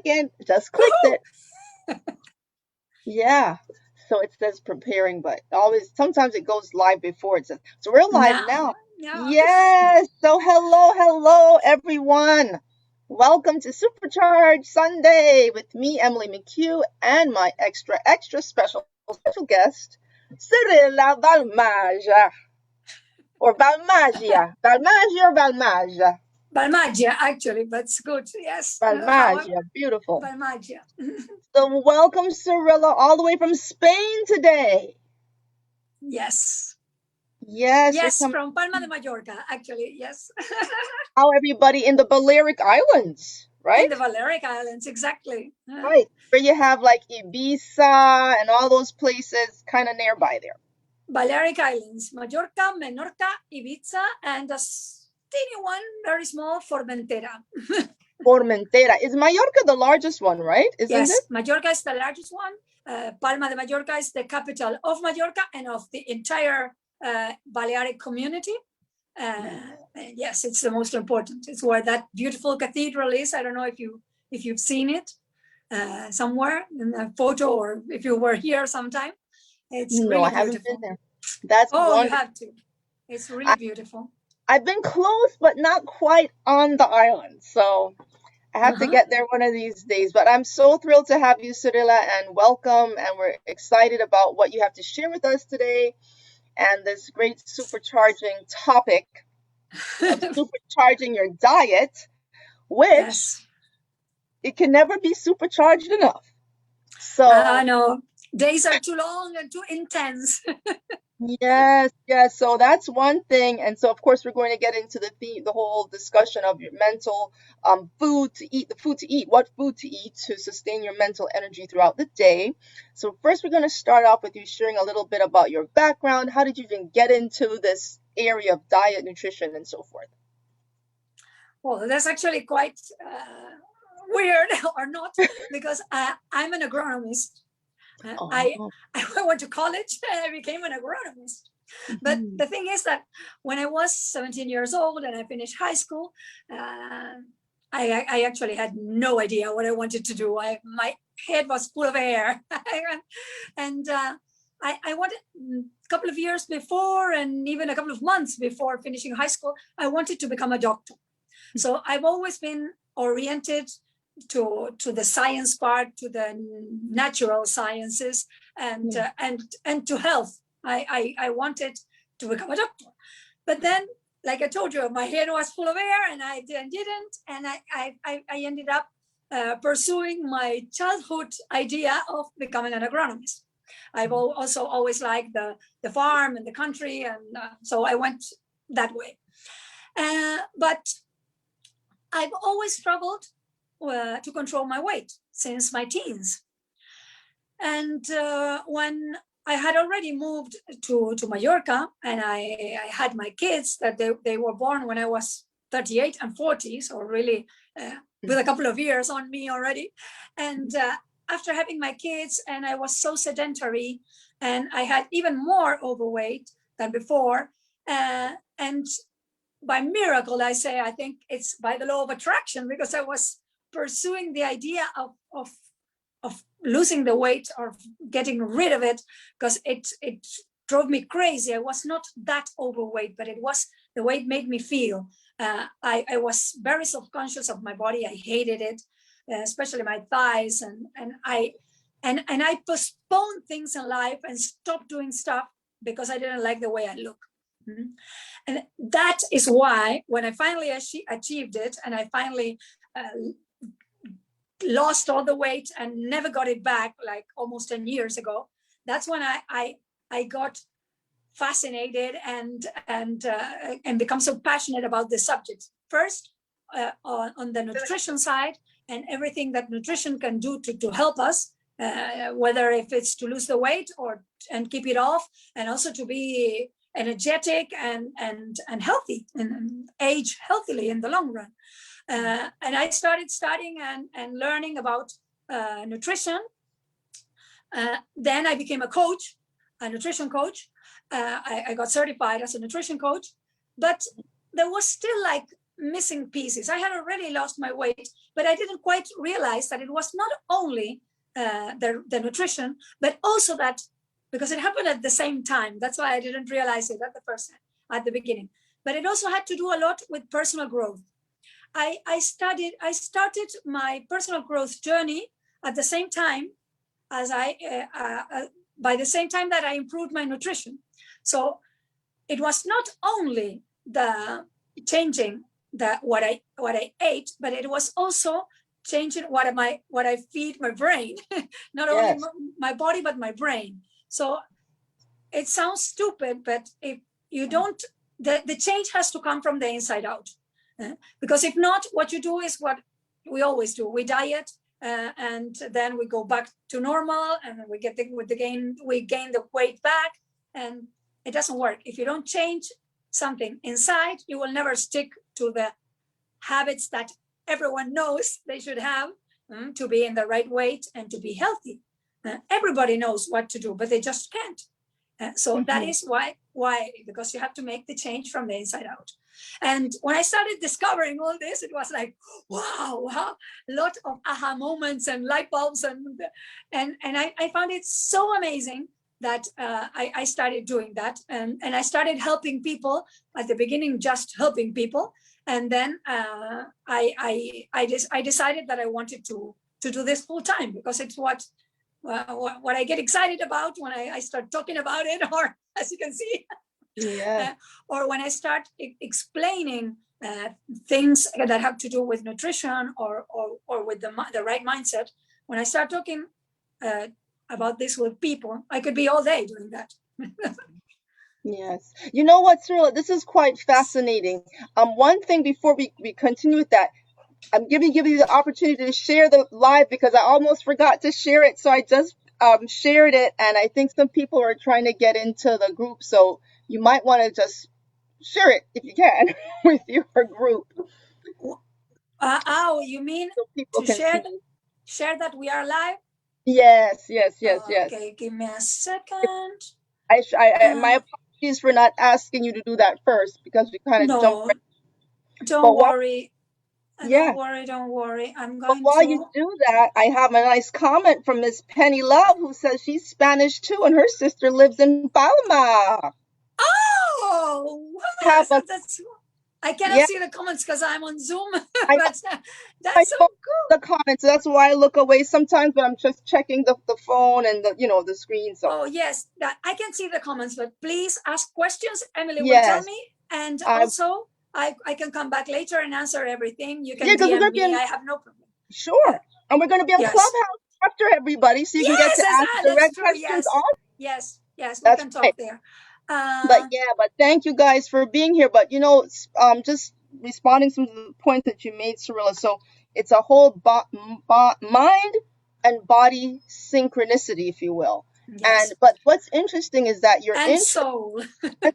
second. Just clicked it. Yeah. So it says preparing, but always sometimes it goes live before it says. So we're live now. Now. Yes. So hello, everyone. Welcome to Supercharge Sunday with me, Emily Mchugh, and my extra special guest, Cirila Valmaggia. Or Valmaggia. Valmaggia or Valmaggia? Valmaggia, actually, but it's good. Yes. However, Valmaggia. Beautiful. Valmaggia. So welcome, Cirila, all the way from Spain today. Yes. Yes, you're Yes, coming. from Palma de Mallorca, actually. Yes. How everybody in the Balearic Islands, In right? the Balearic Islands, exactly. Right. Where you have like Ibiza and all those places kind of nearby there. Balearic Islands, Mallorca, Menorca, Ibiza, and a teeny one, very small, Formentera. Formentera. Is Mallorca the largest one, right? Isn't Yes, it? Mallorca is the largest one. Palma de Mallorca is the capital of Mallorca and of the entire Balearic community. Yes, it's the most important. It's where that beautiful cathedral is. I don't know if you've seen it somewhere in a photo, or if you were here sometime. It's No, really I haven't been beautiful. there. That's Oh, you wonderful. have to. It's really beautiful. I've been close, but not quite on the island. So I have to get there one of these days. But I'm so thrilled to have you, Cirila, and welcome. And we're excited about what you have to share with us today and this great supercharging topic of supercharging your diet, which Yes. it can never be supercharged enough. So No, days are too long and too intense. yes, yes. So that's one thing. And so of course we're going to get into the whole discussion of your mental food to eat, the food to eat, what food to eat to sustain your mental energy throughout the day. So first we're going to start off with you sharing a little bit about your background. How did you even get into this area of diet, nutrition, and so forth? Well, that's actually quite weird or not, because I'm an agronomist. I went to college and I became an agronomist. But the thing is that when I was 17 years old and I finished high school, I actually had no idea what I wanted to do. My head was full of air. And I wanted, a couple of years before and even a couple of months before finishing high school, I wanted to become a doctor. So I've always been oriented to the science part, to the natural sciences, and to health. I wanted to become a doctor, but then, like I told you, my head was full of air, and I didn't, and I ended up pursuing my childhood idea of becoming an agronomist. I've also always liked the farm and the country, and so I went that way. But I've always struggled to control my weight since my teens. And when I had already moved to Mallorca, and I had my kids, that they were born when I was 38 and 40, so really with a couple of years on me already. And after having my kids, and I was so sedentary, and I had even more overweight than before, and by miracle, I say, I think it's by the law of attraction, because I was pursuing the idea of losing the weight or getting rid of it, because it drove me crazy. I was not that overweight, but it was the way it made me feel. I was very self-conscious of my body. I hated it, especially my thighs, and I postponed things in life and stopped doing stuff because I didn't like the way I look. Mm-hmm. And that is why when I finally achieved it, and I finally lost all the weight and never got it back, like almost 10 years ago, that's when I got fascinated and become so passionate about this subject. First, on the nutrition side, and everything that nutrition can do to help us, whether if it's to lose the weight and keep it off, and also to be energetic and healthy and age healthily in the long run. And I started studying and learning about nutrition. Then I became a nutrition coach. I got certified as a nutrition coach, but there was still like missing pieces. I had already lost my weight, but I didn't quite realize that it was not only the nutrition, but also that, because it happened at the same time. That's why I didn't realize it at the beginning. But it also had to do a lot with personal growth. I started my personal growth journey at the same time as by the same time that I improved my nutrition. So it was not only the changing what I ate, but it was also changing what I feed my brain, not only my body but my brain. So it sounds stupid, but if you don't, the change has to come from the inside out, because if not, what you do is what we always do: we diet, and then we go back to normal, and we get we gain the weight back, and it doesn't work. If you don't change something inside, you will never stick to the habits that everyone knows they should have to be in the right weight and to be healthy. Everybody knows what to do, but they just can't. So that is why, because you have to make the change from the inside out. And when I started discovering all this, it was like, wow, a lot of aha moments and light bulbs, and I found it so amazing that I started doing that, and I started helping people at the beginning, just helping people, and then I decided that I wanted to do this full time, because it's what I get excited about when I start talking about it, or as you can see, or when I start explaining things that have to do with nutrition or with the right mindset. When I start talking about this with people, I could be all day doing that. Yes. You know what, Cirila, this is quite fascinating. One thing before we continue with that, I'm giving you the opportunity to share the live, because I almost forgot to share it. So I just shared it, and I think some people are trying to get into the group. So you might want to just share it if you can with your group. You mean so people to can share that we are live? Yes. Okay, give me a second. My apologies for not asking you to do that first, because we kind of jumped. Don't worry. Yeah. Don't worry. I'm going But while you do that, I have a nice comment from Miss Penny Love, who says she's Spanish too, and her sister lives in Palma. Oh, I cannot see the comments because I'm on Zoom, but that's so cool. The comments. That's why I look away sometimes, but I'm just checking the phone and the screen. So. Oh yes, I can see the comments, but please ask questions. Emily will tell me, and also I can come back later and answer everything. You can DM me. I have no problem. Sure, and we're going to be on Clubhouse after everybody, so you can get to ask direct questions. Yes, we can talk there. But thank you guys for being here. But just responding to some of the points that you made, Cirila. So it's a whole mind and body synchronicity, if you will. Yes. But what's interesting is that your soul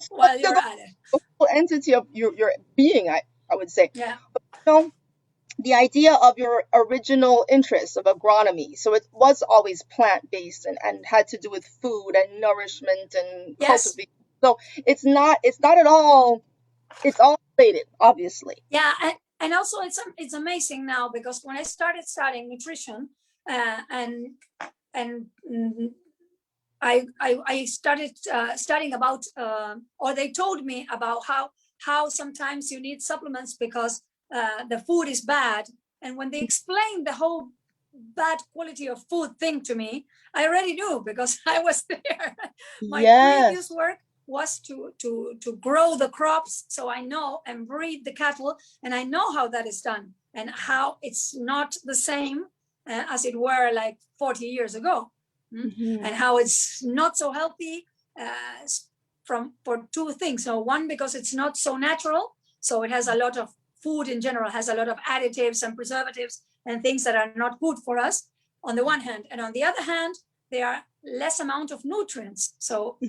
while you're at it, the whole entity of your being, I would say. Yeah. But, the idea of your original interest of agronomy. So it was always plant-based and had to do with food and nourishment and cultivation. So it's not at all, it's all related, obviously. Yeah, and also it's amazing now, because when I started studying nutrition, and I started studying about, or they told me about how sometimes you need supplements because the food is bad. And when they explained the whole bad quality of food thing to me, I already knew, because I was there. My previous work was to grow the crops, so I know, and breed the cattle, and I know how that is done, and how it's not the same as it were like 40 years ago. And how it's not so healthy for two things. So one, because it's not so natural, so it has a lot of, food in general has a lot of additives and preservatives and things that are not good for us on the one hand, and on the other hand, there are less amount of nutrients, so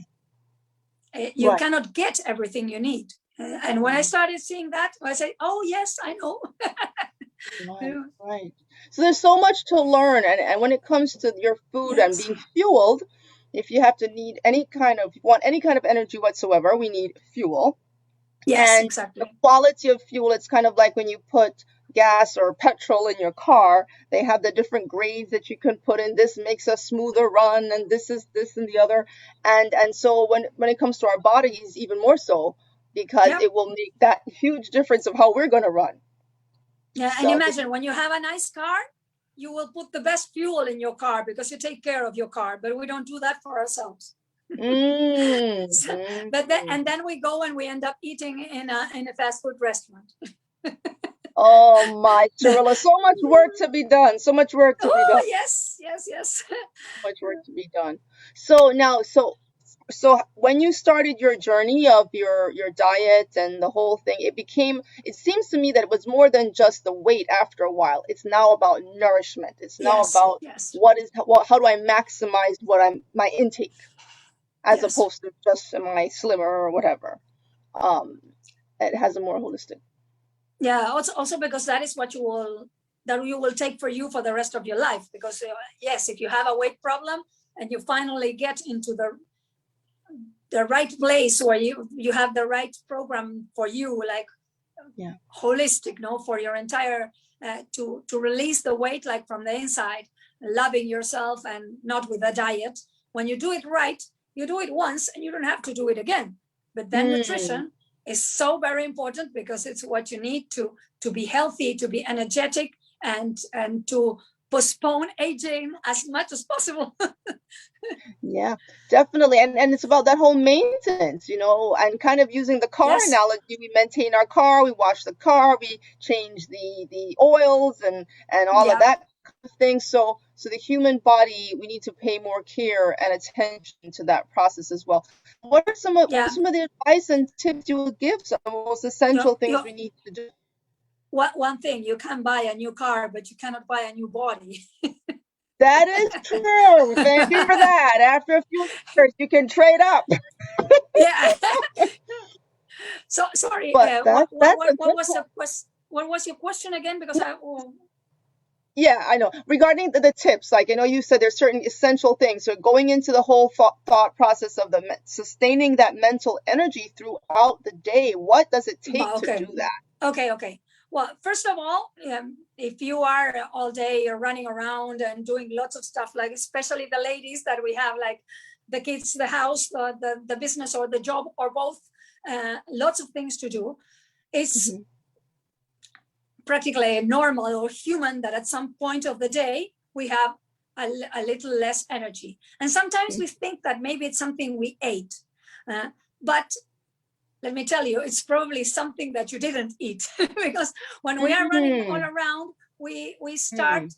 you cannot get everything you need. And when I started seeing that, I said, oh yes, I know. Right. So there's so much to learn, and when it comes to your food and being fueled, if you want any kind of energy whatsoever, we need fuel. Yes, And the exactly. quality of fuel, it's kind of like when you put gas or petrol in your car, they have the different grades that you can put in. This makes a smoother run, and this is this and the other. And so when it comes to our bodies, even more so, because Yeah. it will make that huge difference of how we're going to run. Yeah. And So imagine when you have a nice car, you will put the best fuel in your car because you take care of your car, but we don't do that for ourselves. So, mm, but then, and then we go and we end up eating in a fast food restaurant. oh my, Cirilla, so much work to be done. So much work to be done. Oh yes, yes, yes. Much work to be done. So now, so when you started your journey of your diet and the whole thing, it seems to me that it was more than just the weight after a while. It's now about nourishment. It's now Yes, about yes, how do I maximize my intake as yes. opposed to just am I slimmer or whatever. Um, it has a more holistic. Yeah. Also because that you will take for you for the rest of your life. Because yes, if you have a weight problem and you finally get into the right place where you have the right program for you, like Yeah. holistic, no, for your entire to release the weight like from the inside, loving yourself and not with a diet. When you do it right, you do it once and you don't have to do it again. But then Mm, nutrition is so very important because it's what you need to be healthy, to be energetic, and to postpone aging as much as possible. yeah, definitely. And it's about that whole maintenance, and kind of using the car Yes. analogy. We maintain our car, we wash the car, we change the oils and all of Yeah. that kind of thing. So the human body, we need to pay more care and attention to that process as well. What are Yeah. some of the advice and tips you would give, some of the most you essential you things we need to do? one thing, you can buy a new car but you cannot buy a new body. That is true. Thank you for that. After a few years, you can trade up. Yeah. So sorry, But that's a good point. what was your question again? Because I Yeah, I know. Regarding the tips, like I know you said there's certain essential things. So going into the whole thought process of sustaining that mental energy throughout the day, what does it take to okay, do that? okay. Well, first of all, if you are all day you're running around and doing lots of stuff, like especially the ladies that we have, like the kids, the house, the business, or the job, or both, lots of things to do. It's Hmm. practically normal or human that at some point of the day we have a little less energy. And sometimes we think that maybe it's something we ate. But let me tell you, it's probably something that you didn't eat. Because when we are running all Hmm. around, we start,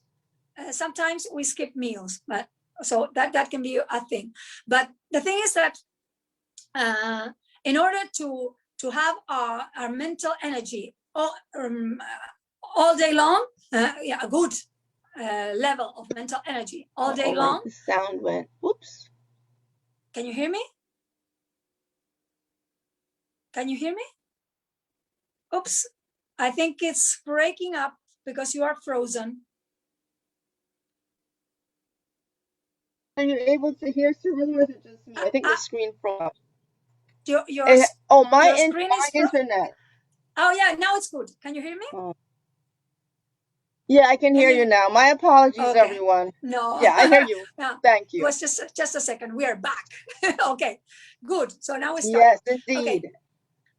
Hmm. sometimes we skip meals. But so that can be a thing. But the thing is that uh, in order to have our mental energy all day long, yeah, a good level of mental energy all day All right, long. the sound went. Whoops. Can you hear me? Can you hear me? Oops. I think it's breaking up because you are frozen. Are you able to hear Cirilla, or is it just me? I think the Uh, screen froze up. your your Eh, oh, your screen my is internet. oh yeah, now it's good. Can you hear me? Oh. Yeah, I can Can hear you? you now. My apologies, Okay. everyone. No. Yeah, I hear you. No, Thank it you. was just a second. We are back. Okay, good. So now we start. Yes, Okay, indeed.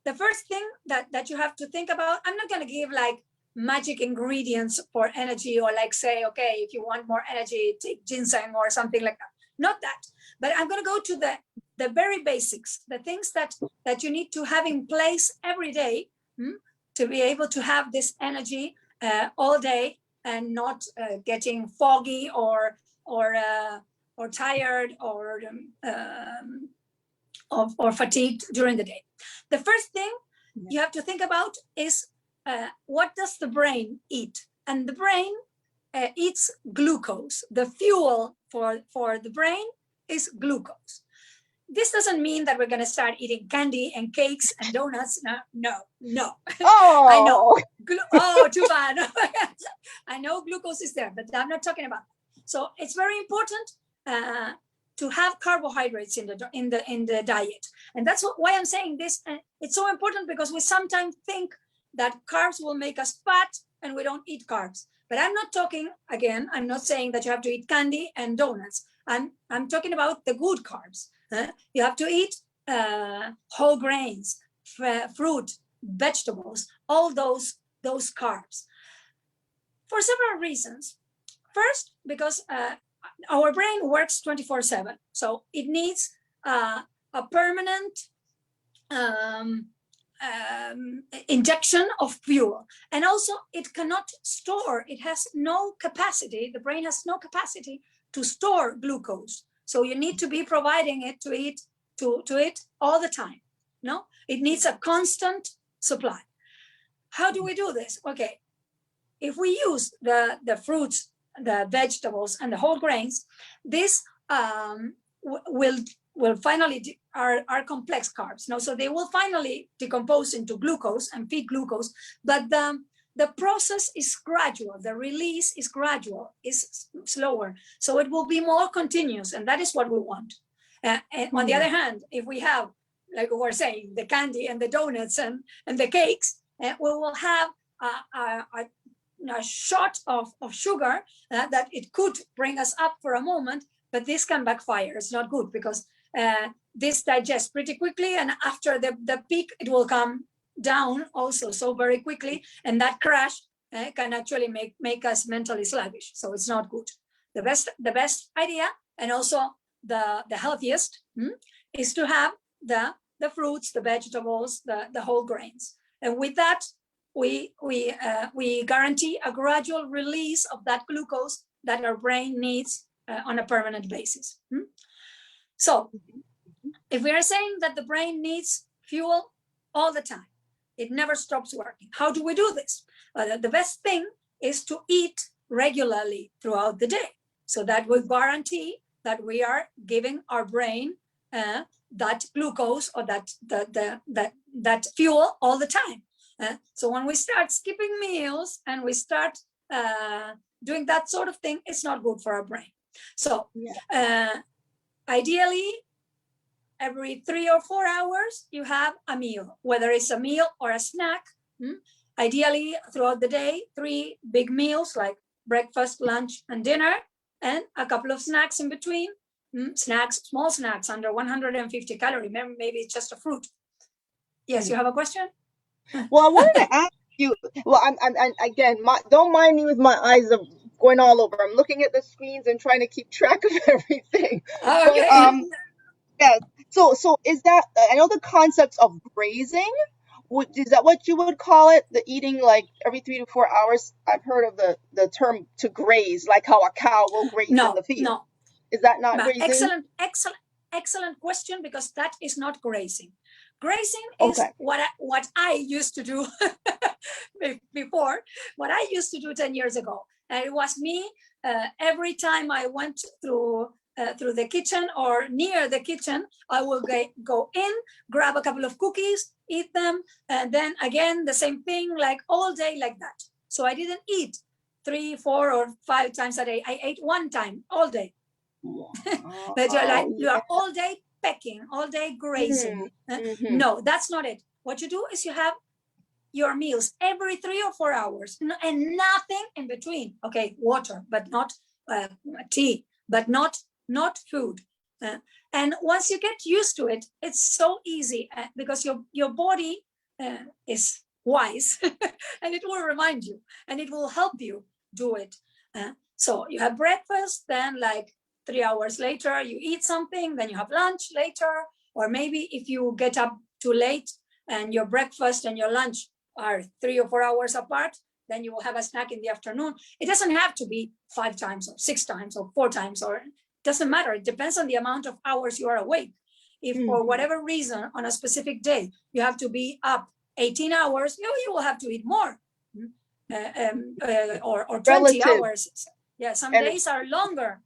the first thing that you have to think about, I'm not going to give like magic ingredients for energy, or like say, okay, if you want more energy, take ginseng or something like that. Not that, but I'm going to go to the very basics, the things that you need to have in place every day, to be able to have this energy all day and not getting foggy or tired or fatigued during the day. The first thing Yeah. you have to think about is what does the brain eat? And the brain eats glucose. The fuel for the brain is glucose. This doesn't mean that we're going to start eating candy and cakes and donuts. No, no, no. I know. Oh, Oh, too bad. I know glucose is there, but I'm not talking about that. So it's very important. to have carbohydrates in the diet. And that's why I'm saying this. And it's so important because we sometimes think that carbs will make us fat and we don't eat carbs. But I'm not talking, again, I'm not saying that you have to eat candy and donuts. I'm talking about the good carbs. You have to eat whole grains, fruit, vegetables, all those carbs for several reasons. First, because our brain works 24/7, so it needs a permanent injection of fuel, and also it cannot store. It has no capacity. The brain has no capacity to store glucose, so you need to be providing it to it all the time. No, it needs a constant supply. How do we do this? Okay, if we use the fruits, the vegetables, and the whole grains, this will finally are complex carbs. No, so they will finally decompose into glucose and feed glucose, but the process is gradual. The release is gradual, is slower, so it will be more continuous, and that is what we want. And on the other hand, if we have, like we were saying, the candy and the donuts and the cakes, we will have a shot of sugar that it could bring us up for a moment, but this can backfire. It's not good because this digests pretty quickly, and after the peak, it will come down also so very quickly, and that crash can actually make us mentally sluggish. So it's not good. The best idea, and also the healthiest, is to have the fruits, the vegetables, the whole grains, and with that we guarantee a gradual release of that glucose that our brain needs on a permanent basis. So if we are saying that the brain needs fuel all the time, it never stops working. How do we do this? The best thing is to eat regularly throughout the day, so that we guarantee that we are giving our brain that glucose or that fuel all the time. So when we start skipping meals and we start doing that sort of thing, it's not good for our brain. So ideally, every 3 or 4 hours, you have a meal, whether it's a meal or a snack. Ideally, throughout the day, 3 big meals like breakfast, lunch, and dinner, and a couple of snacks in between. Snacks, small snacks under 150 calories, maybe it's just a fruit. Yes, you have a question? Well, I wanted to ask you. Well, I'm again. Don't mind me with my eyes are going all over. I'm looking at the screens and trying to keep track of everything. Okay. But yeah. So is that? I know the concepts of grazing. Is that what you would call it? The eating like every 3 to 4 hours. I've heard of the term to graze, like how a cow will graze in the field. No. Is that not grazing? Excellent question, because that is not grazing. Grazing is what I used to do before, what I used to do 10 years ago. And it was me, every time I went through the kitchen or near the kitchen, I will go in, grab a couple of cookies, eat them, and then again, the same thing, like all day like that. So I didn't eat 3, 4, or 5 times a day. I ate one time all day. But you are all day pecking, all day grazing. No, that's not it. What you do is you have your meals every 3 or 4 hours, and nothing in between. Okay, water, but not tea, but not food. And once you get used to it, it's so easy because your body is wise, and it will remind you, and it will help you do it. So you have breakfast, then like 3 hours later, you eat something, then you have lunch later, or maybe if you get up too late and your breakfast and your lunch are 3 or 4 hours apart, then you will have a snack in the afternoon. It doesn't have to be 5 times or 6 times or 4 times, or it doesn't matter. It depends on the amount of hours you are awake. If for whatever reason on a specific day, you have to be up 18 hours, you will have to eat more, or 20 hours. Yeah, some days are longer.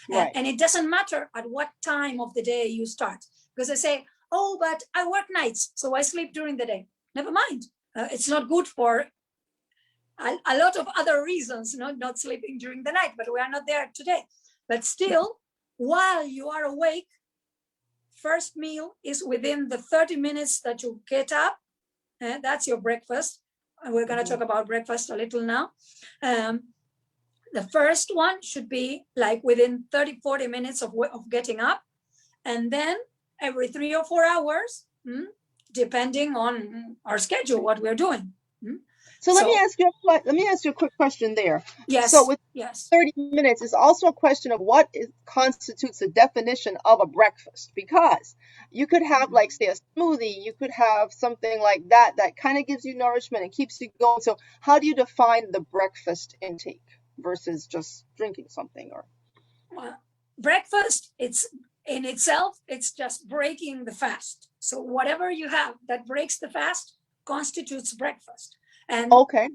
Right. And it doesn't matter at what time of the day you start, because I say, oh, but I work nights, so I sleep during the day. Never mind. It's not good for a lot of other reasons, not sleeping during the night, but we are not there today. But still, while you are awake, first meal is within the 30 minutes that you get up. That's your breakfast. And we're going to talk about breakfast a little now. The first one should be like within 30, 40 minutes of getting up. And then every 3 or 4 hours, depending on our schedule, what we're doing. So let me ask you a quick question there. Yes. So with yes. 30 minutes, it's also a question of what constitutes the definition of a breakfast, because you could have, like, say, a smoothie, you could have something like that kind of gives you nourishment and keeps you going. So how do you define the breakfast intake versus just drinking something? Or breakfast, it's in itself, it's just breaking the fast. So whatever you have that breaks the fast constitutes breakfast. And okay.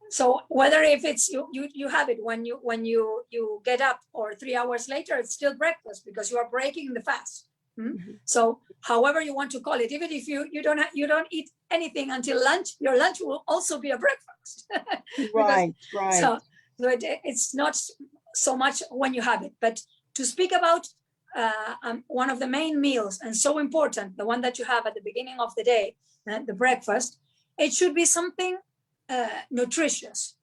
So whether if it's you have it when you get up or 3 hours later, it's still breakfast because you are breaking the fast. So however you want to call it, even if you don't eat anything until lunch, your lunch will also be a breakfast. Right. So it's not so much when you have it, but to speak about one of the main meals, and so important, the one that you have at the beginning of the day, the breakfast, it should be something nutritious.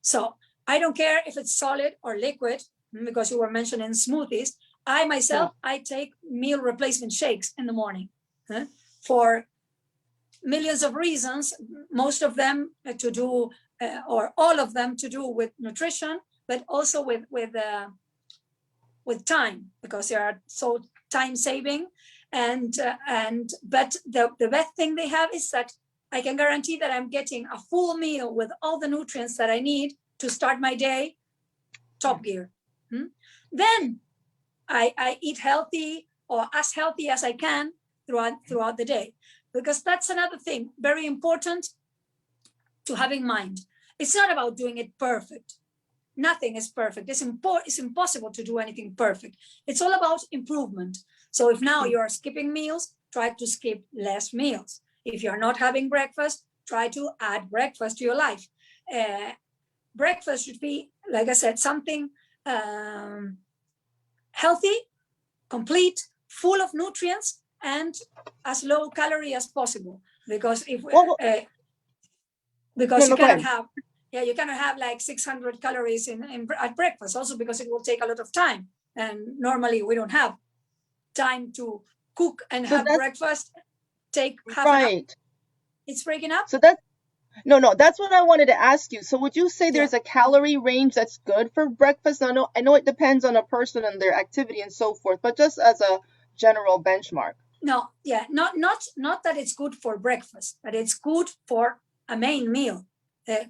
So I don't care if it's solid or liquid, because you were mentioning smoothies. I myself, I take meal replacement shakes in the morning for millions of reasons, most of them to do, or all of them to do with nutrition, but also with time, because they are so time saving. But the best thing they have is that I can guarantee that I'm getting a full meal with all the nutrients that I need to start my day top gear. Then I eat healthy, or as healthy as I can throughout the day, because that's another thing very important to have in mind. It's not about doing it perfect. Nothing is perfect. It's impossible to do anything perfect. It's all about improvement. So if now you're skipping meals, try to skip less meals. If you're not having breakfast, try to add breakfast to your life. Breakfast should be, like I said, something healthy, complete, full of nutrients, and as low calorie as possible. Because if you cannot have like 600 calories at breakfast, also because it will take a lot of time, and normally we don't have time to cook and have breakfast. Take half an hour. It's breaking up. So that's that's what I wanted to ask you. So would you say there's a calorie range that's good for breakfast? I know it depends on a person and their activity and so forth, but just as a general benchmark. Not that it's good for breakfast, but it's good for a main meal.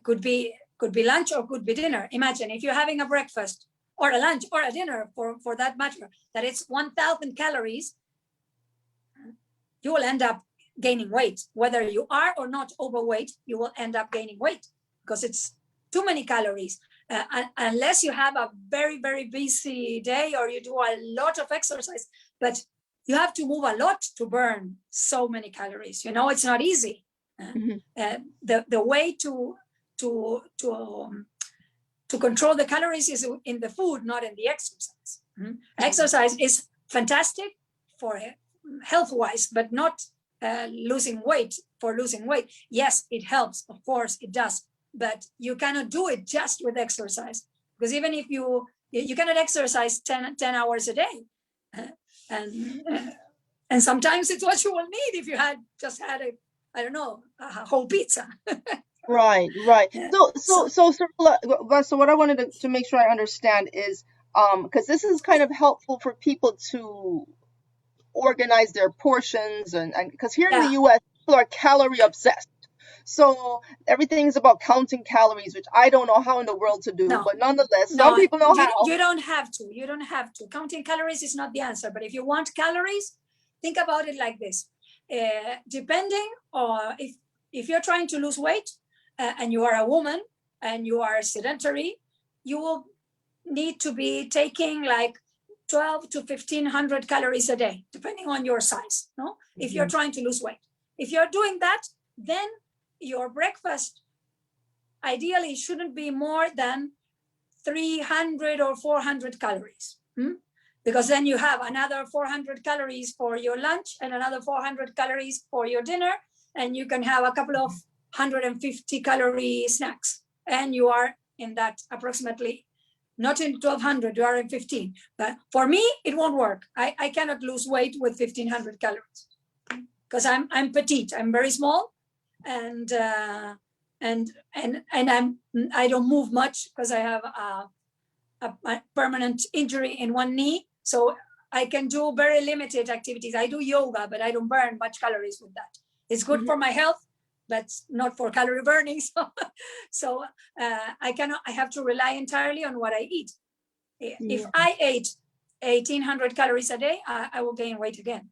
Could be lunch or could be dinner. Imagine if you're having a breakfast or a lunch or a dinner, for that matter, that it's 1,000 calories, you will end up gaining weight. Whether you are or not overweight, you will end up gaining weight because it's too many calories. Unless you have a very, very busy day or you do a lot of exercise, but you have to move a lot to burn so many calories. It's not easy. The way to control the calories is in the food, not in the exercise. Exercise is fantastic for health-wise, but not losing weight for losing weight. Yes, it helps, of course it does, but you cannot do it just with exercise, because even if you cannot exercise 10 hours a day, and sometimes it's what you will need if you had a whole pizza. Right. So what I wanted to make sure I understand is, because this is kind of helpful for people to organize their portions, and because here in the US, people are calorie obsessed. So everything's about counting calories, which I don't know how in the world to do, but nonetheless, some people know how. You don't have to. Counting calories is not the answer, but if you want calories, think about it like this. Depending on if you're trying to lose weight, and you are a woman and you are sedentary, you will need to be taking like 12 to 1,500 calories a day, depending on your size. If you're trying to lose weight, if you're doing that, then your breakfast ideally shouldn't be more than 300 or 400 calories. because then you have another 400 calories for your lunch and another 400 calories for your dinner, and you can have a couple of 150 calorie snacks, and you are in that approximately, not in 1200, you are in 15. But for me, it won't work. I cannot lose weight with 1500 calories because I'm petite. I'm very small, and I don't move much because I have a permanent injury in one knee. So I can do very limited activities. I do yoga, but I don't burn much calories with that. It's good for my health, but not for calorie burning. So I have to rely entirely on what I eat. If I ate 1800 calories a day, I will gain weight again.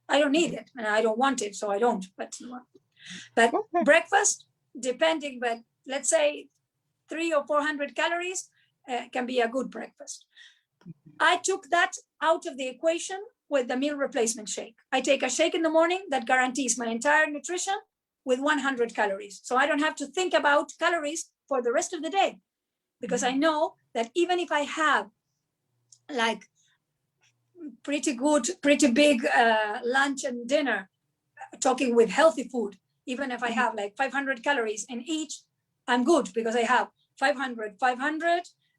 I don't need it and I don't want it, so I don't. But breakfast, depending, but let's say 300 or 400 calories can be a good breakfast. I took that out of the equation with the meal replacement shake. I take a shake in the morning that guarantees my entire nutrition with 100 calories. So I don't have to think about calories for the rest of the day, because I know that even if I have like pretty big lunch and dinner, talking with healthy food, even if I have like 500 calories in each, I'm good, because I have 500,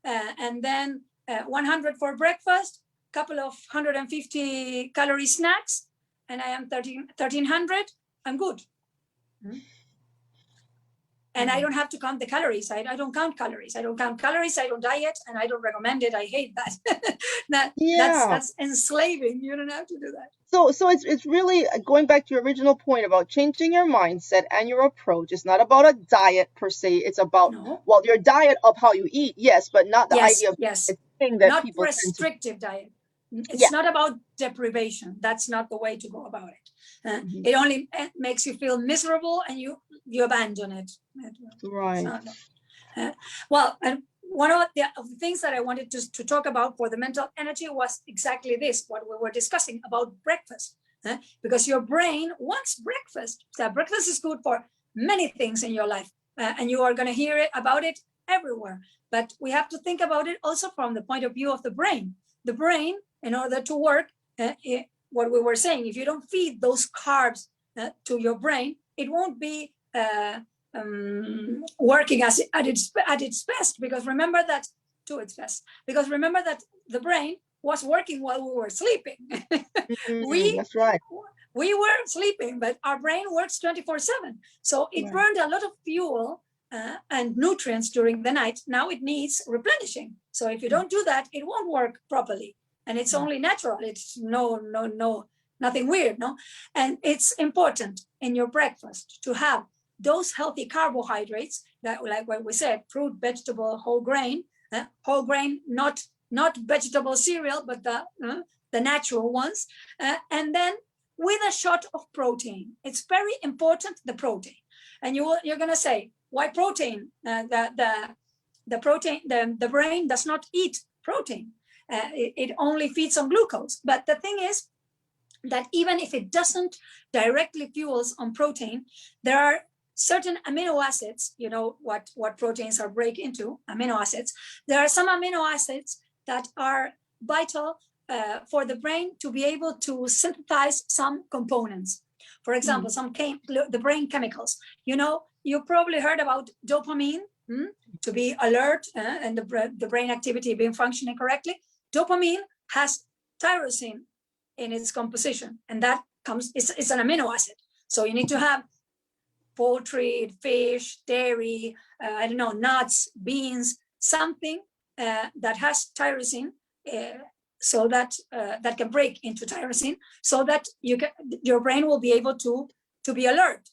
and then 100 for breakfast, couple of 150 calorie snacks, and I am 1300, I'm good. And I don't have to count the calories. I don't count calories. I don't count calories. I don't diet, and I don't recommend it. I hate that. That's enslaving. You don't have to do that. So it's really going back to your original point about changing your mindset and your approach. It's not about a diet per se. It's about your diet of how you eat, yes, but not the idea of thing that not people restrictive diet. It's not about deprivation. That's not the way to go about it. It only makes you feel miserable, and you abandon it. Right. Well, and one of the things that I wanted to talk about for the mental energy was exactly this, what we were discussing about breakfast. Because your brain wants breakfast. So breakfast is good for many things in your life, and you are going to hear about it everywhere. But we have to think about it also from the point of view of the brain. The brain, in order to work, what we were saying, if you don't feed those carbs to your brain, it won't be working at its best. Because remember that the brain was working while we were sleeping. That's right. We were sleeping, but our brain works 24/7. So it burned a lot of fuel and nutrients during the night. Now it needs replenishing. So if you don't do that, it won't work properly. And it's only natural. It's nothing weird, no? And it's important in your breakfast to have those healthy carbohydrates that, like what we said, fruit, vegetable, whole grain, not vegetable cereal, but the natural ones. And then with a shot of protein. It's very important, the protein. And you're going to say, why protein? The protein, the brain does not eat protein. It only feeds on glucose. But the thing is that even if it doesn't directly fuels on protein, there are certain amino acids, you know what proteins are break into, amino acids. There are some amino acids that are vital for the brain to be able to synthesize some components. For example, the brain chemicals. You know, you probably heard about dopamine, to be alert and the brain activity being functioning correctly. Dopamine has tyrosine in its composition, and that it's an amino acid. So you need to have poultry, fish, dairy, nuts, beans, something that has tyrosine, so that that can break into tyrosine, so that your brain will be able to be alert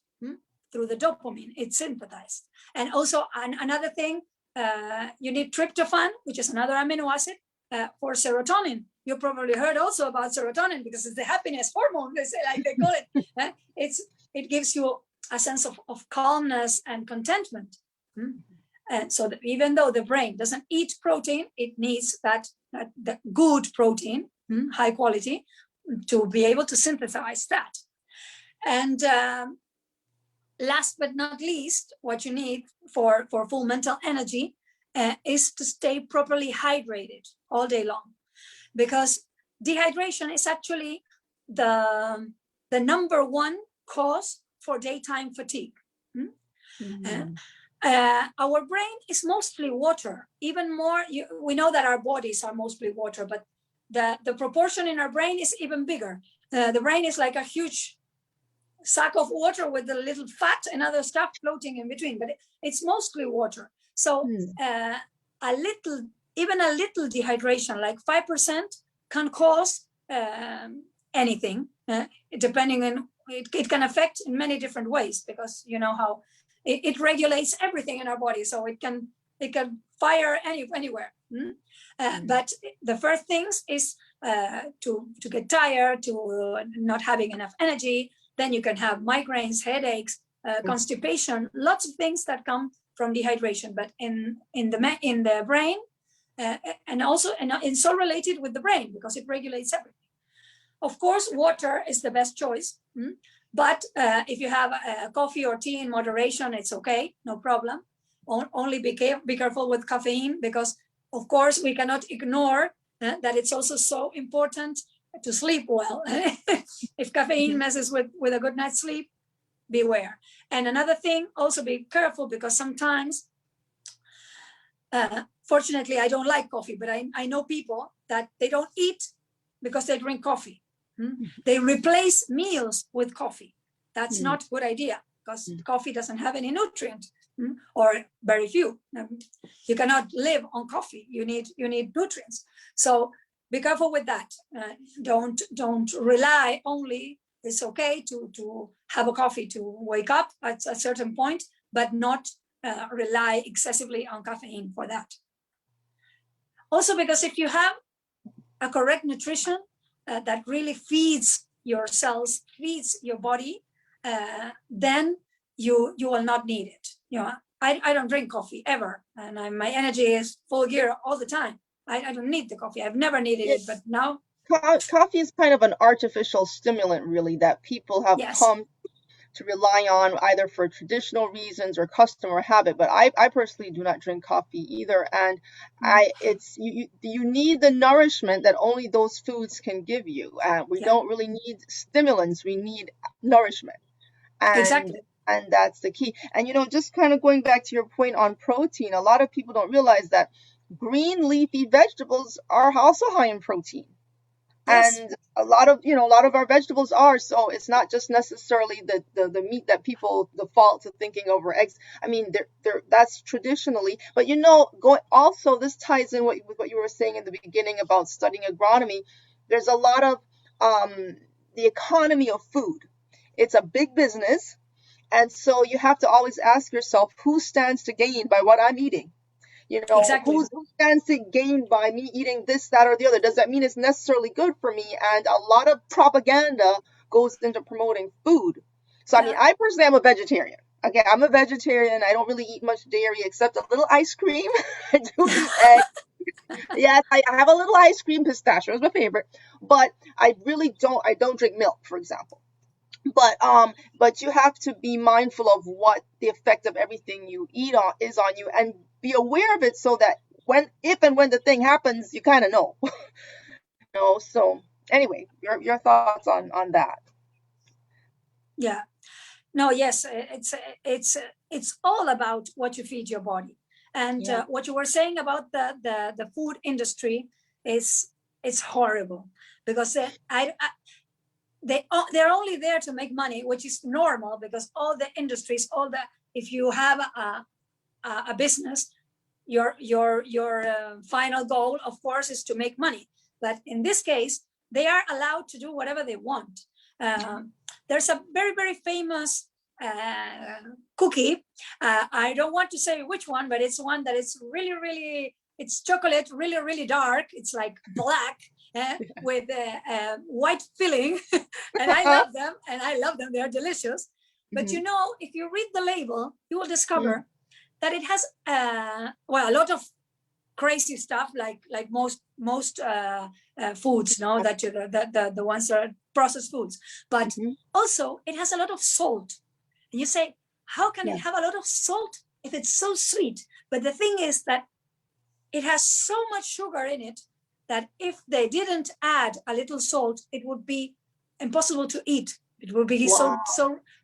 through the dopamine. It's synthesized. And also another thing, you need tryptophan, which is another amino acid, for serotonin. You probably heard also about serotonin, because it's the happiness hormone, they call it. It gives you a sense of calmness and contentment. And so that even though the brain doesn't eat protein, it needs that good protein, high quality, to be able to synthesize that. And last but not least, what you need for full mental energy is to stay properly hydrated all day long. because dehydration is actually the number one cause for daytime fatigue. Our brain is mostly water, even more. We know that our bodies are mostly water, but the proportion in our brain is even bigger. The brain is like a huge sack of water with a little fat and other stuff floating in between, but it's mostly water. So even a little dehydration, like 5%, can cause anything, depending on, it can affect in many different ways, because you know how it regulates everything in our body, so it can fire anywhere. But the first things is to get tired, to not having enough energy. Then you can have migraines, headaches, constipation, lots of things that come from dehydration. But in the brain, and it's all related with the brain, because it regulates everything. Of course, water is the best choice. But if you have coffee or tea in moderation, it's okay, no problem. Only be careful with caffeine, because of course we cannot ignore that it's also so important to sleep well. If caffeine messes with a good night's sleep, beware. And another thing, also be careful, because sometimes, fortunately, I don't like coffee, but I know people that they don't eat because they drink coffee. They replace meals with coffee. That's not a good idea, because coffee doesn't have any nutrient, or very few. You cannot live on coffee. You need nutrients. So be careful with that. Don't rely only. It's okay to have a coffee to wake up at a certain point, but not rely excessively on caffeine for that. Also, because if you have a correct nutrition that really feeds your cells, feeds your body, then you will not need it. I don't drink coffee ever, and my energy is full gear all the time. I don't need the coffee. I've never needed it, but now. Coffee is kind of an artificial stimulant, really, that people have come to rely on either for traditional reasons or customer habit. But I personally do not drink coffee either, and you need the nourishment that only those foods can give you. We don't really need stimulants; we need nourishment, and that's the key. And just kind of going back to your point on protein, a lot of people don't realize that green leafy vegetables are also high in protein. And a lot of our vegetables are, so it's not just necessarily the meat that people default to thinking over eggs. I mean, that's traditionally, but also this ties in with what you were saying in the beginning about studying agronomy. There's a lot of the economy of food. It's a big business, and so you have to always ask yourself, who stands to gain by what I'm eating? Who stands to gain by me eating this, that, or the other? Does that mean it's necessarily good for me? And a lot of propaganda goes into promoting food. So, I mean, I personally am a vegetarian. Okay, I'm a vegetarian. I don't really eat much dairy except a little ice cream. I do eat eggs. Yes, I have a little ice cream. Pistachio is my favorite. But I don't drink milk, for example. But you have to be mindful of what the effect of everything you eat is on you, and be aware of it, so that if and when the thing happens, you kind of know. So anyway, your thoughts on that? Yeah. No, yes, it's all about what you feed your body. And what you were saying about the food industry it's horrible, because they're only there to make money, which is normal, because all the industries, if you have a business, your final goal, of course, is to make money. But in this case, they are allowed to do whatever they want. There's a very, very famous cookie. I don't want to say which one, but it's one that is really, really, it's chocolate, really, really dark. It's like black with a white filling. And I love them. They're delicious. But if you read the label, you will discover that it has a lot of crazy stuff, like most foods, that the ones that are processed foods. But also it has a lot of salt. And you say, how can it have a lot of salt if it's so sweet? But the thing is that it has so much sugar in it that if they didn't add a little salt, it would be impossible to eat. It would be Wow.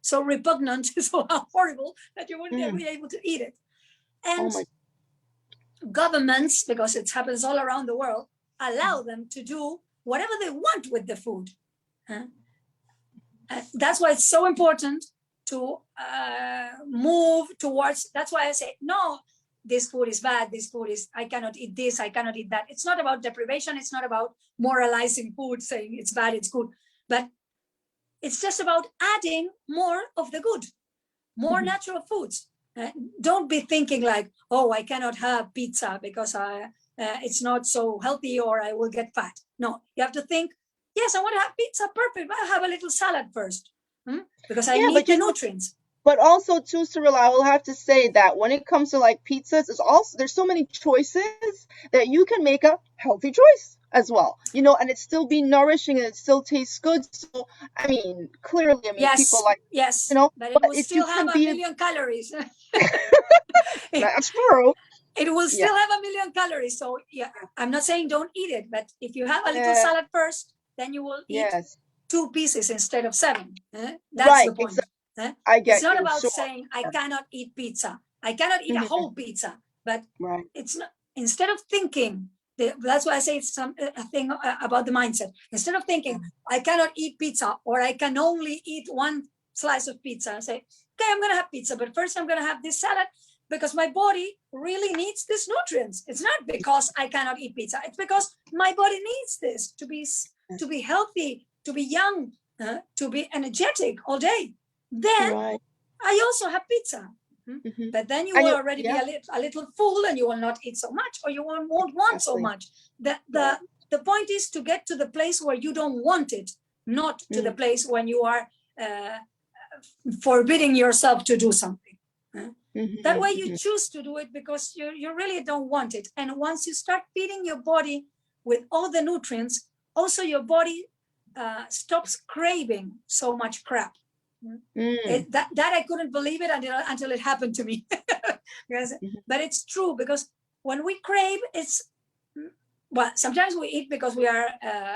so repugnant, so horrible that you wouldn't be able to eat it. And governments, because it happens all around the world, allow them to do whatever they want with the food. That's why it's so important to move towards. That's why I say, no, this food is bad. This food is, I cannot eat this. I cannot eat that. It's not about deprivation. It's not about moralizing food, saying it's bad, it's good. But it's just about adding more of the good, more natural foods. Don't be thinking like, oh, I cannot have pizza because it's not so healthy or I will get fat. No, you have to think, yes, I want to have pizza, perfect, but I'll have a little salad first because I need the nutrients. But also too, Cirila, I will have to say that when it comes to like pizzas, there's so many choices that you can make a healthy choice as well, and it still be nourishing and it still tastes good. So I mean, clearly, yes, people like, yes, but it will still have a million calories. That's true. It will still have a million calories. So yeah, I'm not saying don't eat it, but if you have a little salad first, then you will eat 2 pieces instead of 7. That's the point. I get it's not about saying I cannot eat pizza. I cannot eat a whole pizza, but it's not. Instead of thinking, that's why I say it's a thing about the mindset. Instead of thinking I cannot eat pizza or I can only eat 1 slice of pizza, I say, okay, I'm going to have pizza, but first I'm going to have this salad because my body really needs these nutrients. It's not because I cannot eat pizza. It's because my body needs this to be healthy, to be young, to be energetic all day. Then I also have pizza. But then you will already be a little full and you will not eat so much or you won't want so much. The point is to get to the place where you don't want it, not to the place when you are forbidding yourself to do something. That way you choose to do it because you really don't want it. And once you start feeding your body with all the nutrients, also your body stops craving so much crap. That I couldn't believe it until it happened to me. But it's true, because when we crave, sometimes we eat because we are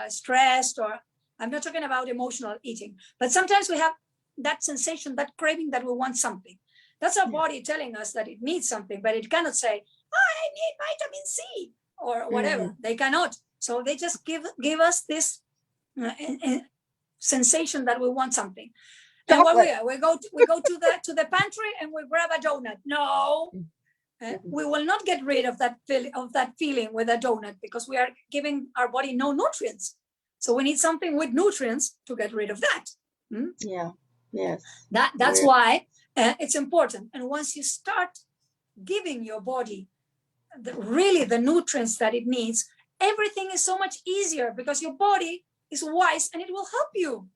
stressed, or I'm not talking about emotional eating, but sometimes we have that sensation, that craving that we want something. That's our body telling us that it needs something, but it cannot say, I need vitamin C or whatever. They cannot. So they just give us this sensation that we want something. And what we go to the pantry and we grab a donut. No, we will not get rid of that feeling with a donut because we are giving our body no nutrients. So we need something with nutrients to get rid of that. That's why it's important. And once you start giving your body really the nutrients that it needs, everything is so much easier because your body is wise and it will help you.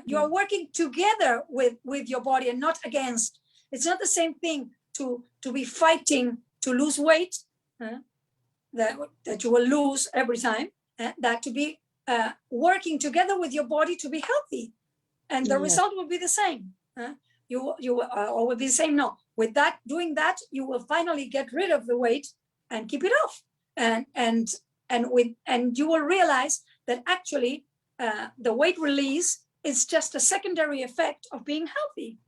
You are working together with your body and not against. It's not the same thing to be fighting to lose weight that you will lose every time, that to be working together with your body to be healthy, and the result will be the same. You will be the same. No, with that, doing that, you will finally get rid of the weight and keep it off, and you will realize that actually the weight release is just a secondary effect of being healthy.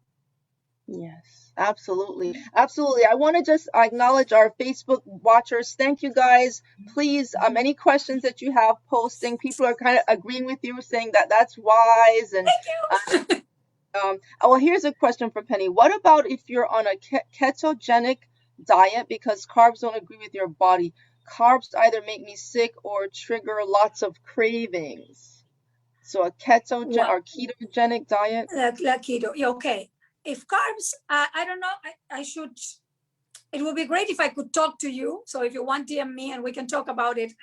Yes, absolutely. Absolutely. I want to just acknowledge our Facebook watchers. Thank you guys. Please, any questions that you have posting, people are kind of agreeing with you, saying that that's wise. And thank you. Well, here's a question for Penny. What about if you're on a ketogenic diet because carbs don't agree with your body? Carbs either make me sick or trigger lots of cravings. So a ketogenic or ketogenic diet? Like keto, okay. If carbs, I don't know, I should, it would be great if I could talk to you. So if you want, DM me and we can talk about it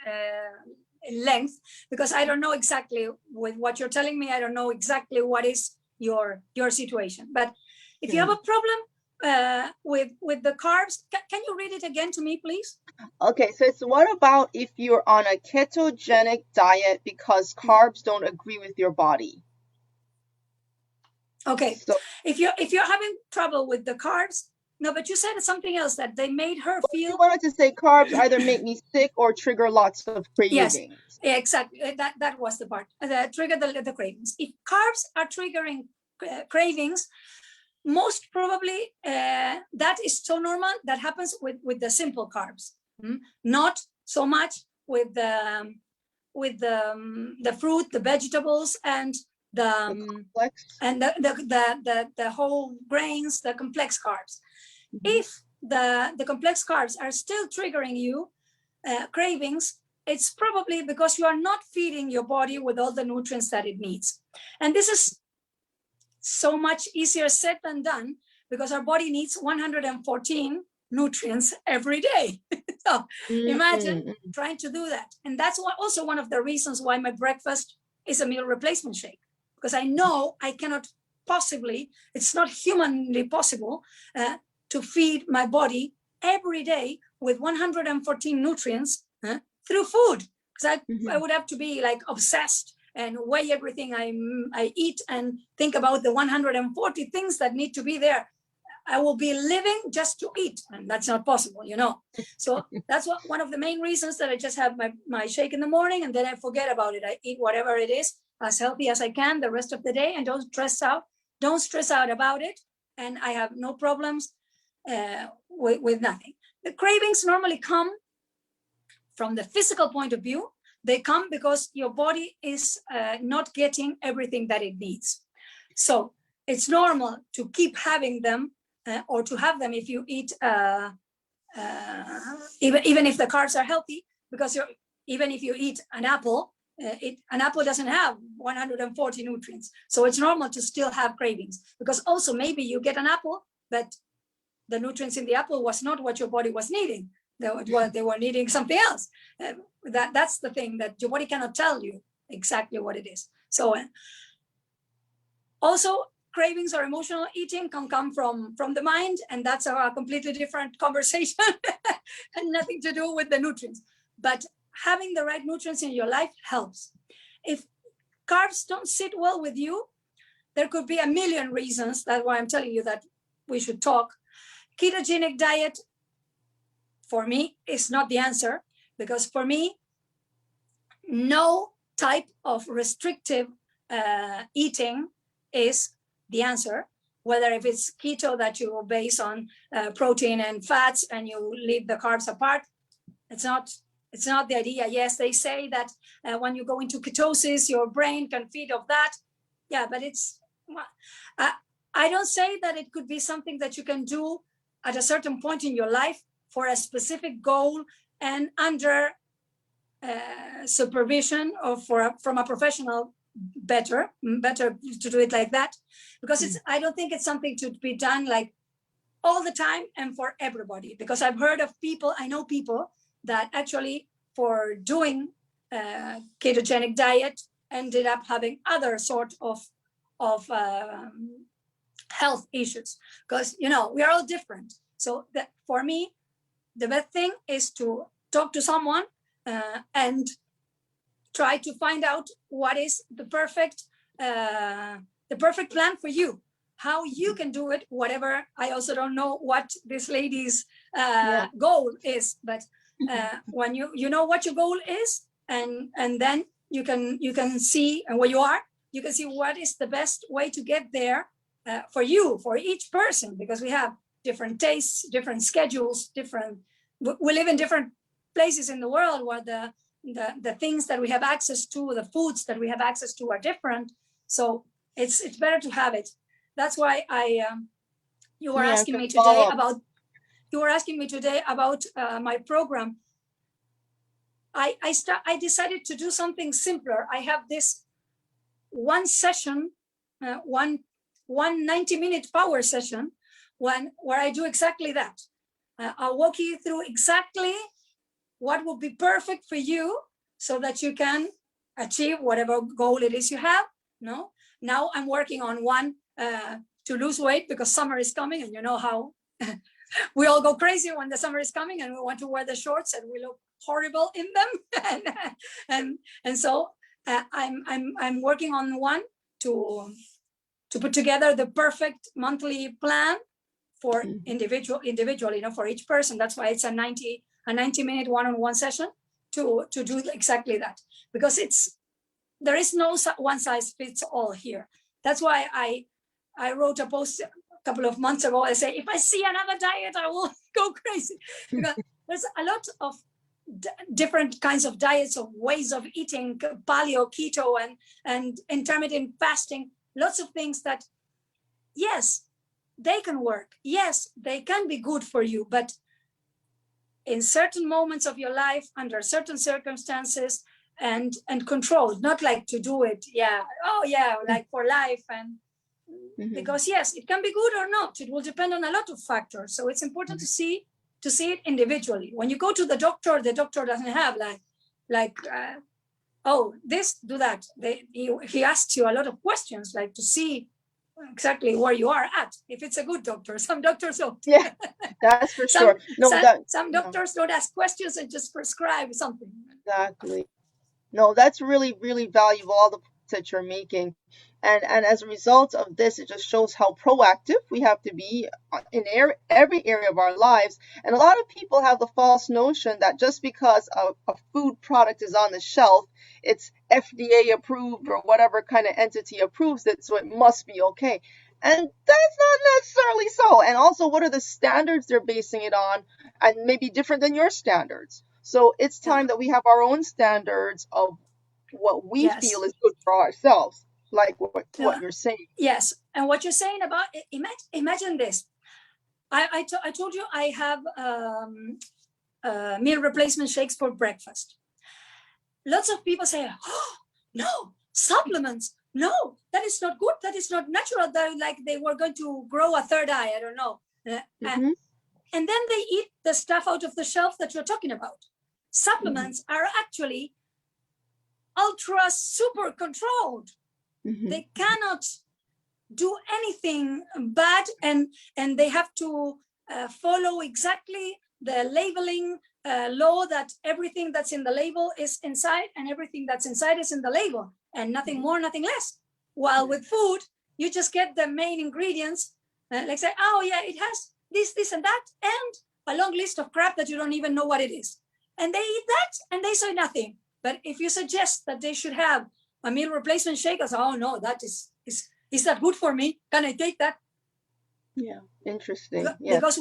in length, because I don't know exactly with what you're telling me. I don't know exactly what is your situation. But if you have a problem with the carbs, can you read it again to me, please? Okay, so it's what about if you're on a ketogenic diet because carbs don't agree with your body? Okay, so if you're having trouble with the carbs, No, but you said something else, that they made her Well, you feel. wanted to say carbs either make me sick or trigger lots of Yes, cravings. exactly. That was the part. Trigger the cravings. If carbs are triggering cravings, most probably that is so normal. That happens with the simple carbs, not so much with the fruit, the vegetables, and the complex. and the whole grains, the complex carbs. If the complex carbs are still triggering you cravings, it's probably because you are not feeding your body with all the nutrients that it needs. And this is so much easier said than done, because our body needs 114 nutrients every day. So imagine trying to do that. And that's also one of the reasons why my breakfast is a meal replacement shake, because I know I cannot possibly, it's not humanly possible to feed my body every day with 114 nutrients through food, because I would have to be like obsessed and weigh everything I eat and think about the 140 things that need to be there. I will be living just to eat, and that's not possible, you know. So that's one of the main reasons that I just have my shake in the morning, and then I forget about it. I eat whatever it is, as healthy as I can the rest of the day, and don't stress out about it, and I have no problems with nothing. The cravings normally come from the physical point of view. They come because your body is not getting everything that it needs. So it's normal to keep having them or to have them if you eat, even if the carbs are healthy, because even if you eat an apple, an apple doesn't have 140 nutrients. So it's normal to still have cravings, because also maybe you get an apple, but the nutrients in the apple was not what your body was needing. They were needing something else. That's the thing, that your body cannot tell you exactly what it is. So also cravings or emotional eating can come from the mind, and that's a completely different conversation and nothing to do with the nutrients. But having the right nutrients in your life helps. If carbs don't sit well with you, there could be a million reasons. That's why I'm telling you that we should talk. Ketogenic diet, for me, is not the answer, because for me, no type of restrictive eating is the answer. Whether if it's keto, that you base on protein and fats and you leave the carbs apart, it's not the idea. Yes, they say that when you go into ketosis, your brain can feed off that. Yeah, but I don't say that it could be something that you can do at a certain point in your life for a specific goal and under supervision or from a professional. Better to do it like that, because I don't think it's something to be done like all the time and for everybody, because I've heard of people, I know people that actually for doing ketogenic diet ended up having other sort of health issues, because we are all different. So that for me, the best thing is to talk to someone and try to find out what is the perfect plan for you, how you can do it, whatever. I also don't know what this lady's goal is, but when you know what your goal is, and then you can see, and where you are, you can see what is the best way to get there for you, for each person, because we have different tastes, different schedules, we live in different places in the world where the things that we have access to, the foods that we have access to are different. So it's better to have it. That's why you were asking me today about my program. I decided to do something simpler. I have this one session, one 90-minute power session, where I do exactly that. I'll walk you through exactly what will be perfect for you so that you can achieve whatever goal it is you have. No, now I'm working on one to lose weight, because summer is coming, and you know how we all go crazy when the summer is coming and we want to wear the shorts and we look horrible in them. and so I'm working on one to put together the perfect monthly plan for individual, for each person. That's why it's a 90-minute one-on-one session to do exactly that, because there is no one size fits all here. That's why I wrote a post a couple of months ago. I say, if I see another diet, I will go crazy, because there's a lot of different kinds of diets, of ways of eating, paleo, keto, and intermittent fasting, lots of things that, yes, they can work. Yes, they can be good for you, but in certain moments of your life, under certain circumstances, and controlled, not like to do it, like for life, and because yes, it can be good or not. It will depend on a lot of factors. So it's important to see it individually. When you go to the doctor doesn't have this, do that. He asks you a lot of questions, like to see exactly where you are at. If it's a good doctor, some doctors don't. Yeah, that's for sure. Some doctors don't ask questions and just prescribe something. Exactly. No, that's really, really valuable, all the points that you're making. And as a result of this, it just shows how proactive we have to be in every area of our lives. And a lot of people have the false notion that just because a food product is on the shelf, it's FDA approved or whatever kind of entity approves it, so it must be okay. And that's not necessarily so. And also, what are the standards they're basing it on? And maybe different than your standards. So it's time that we have our own standards of what we feel is good for ourselves, like what you're saying. Yes, and what you're saying about, imagine this. I told you I have meal replacement shakes for breakfast. Lots of people say, oh, no, supplements. No, that is not good. That is not natural. That like they were going to grow a third eye. I don't know. And then they eat the stuff out of the shelf that you're talking about. Supplements are actually ultra super controlled. They cannot do anything bad, and they have to follow exactly the labeling law, that everything that's in the label is inside, and everything that's inside is in the label, and nothing more, nothing less. While with food, you just get the main ingredients, like say, oh yeah, it has this and that, and a long list of crap that you don't even know what it is. And they eat that and they say nothing. But if you suggest that they should have a meal replacement shake, I say, oh no, that is that good for me? Can I take that? Yeah, interesting. Because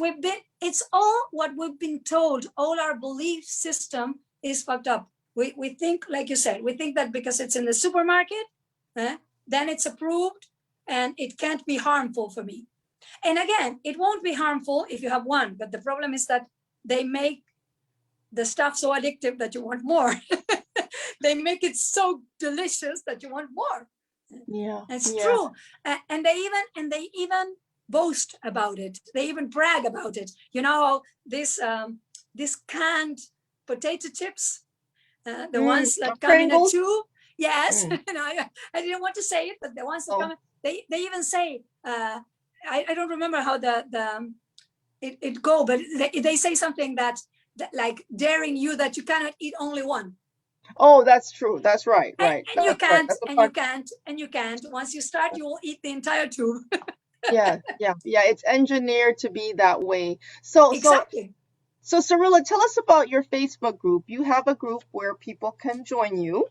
it's all what we've been told. All our belief system is fucked up. We think, like you said, we think that because it's in the supermarket, then it's approved and it can't be harmful for me. And again, it won't be harmful if you have one, but the problem is that they make the stuff so addictive that you want more. They make it so delicious that you want more. Yeah, it's true. And they even boast about it. They even brag about it. You know, this canned potato chips, the ones that come Pringles? In a tube. Yes, I didn't want to say it, but the ones that come, they even say, I don't remember how it go, but they say something that like daring you that you cannot eat only one. Oh, that's true. That's right. Right. And you can't. Once you start, you will eat the entire tube. Yeah. It's engineered to be that way. So exactly. So Cirila, tell us about your Facebook group. You have a group where people can join you,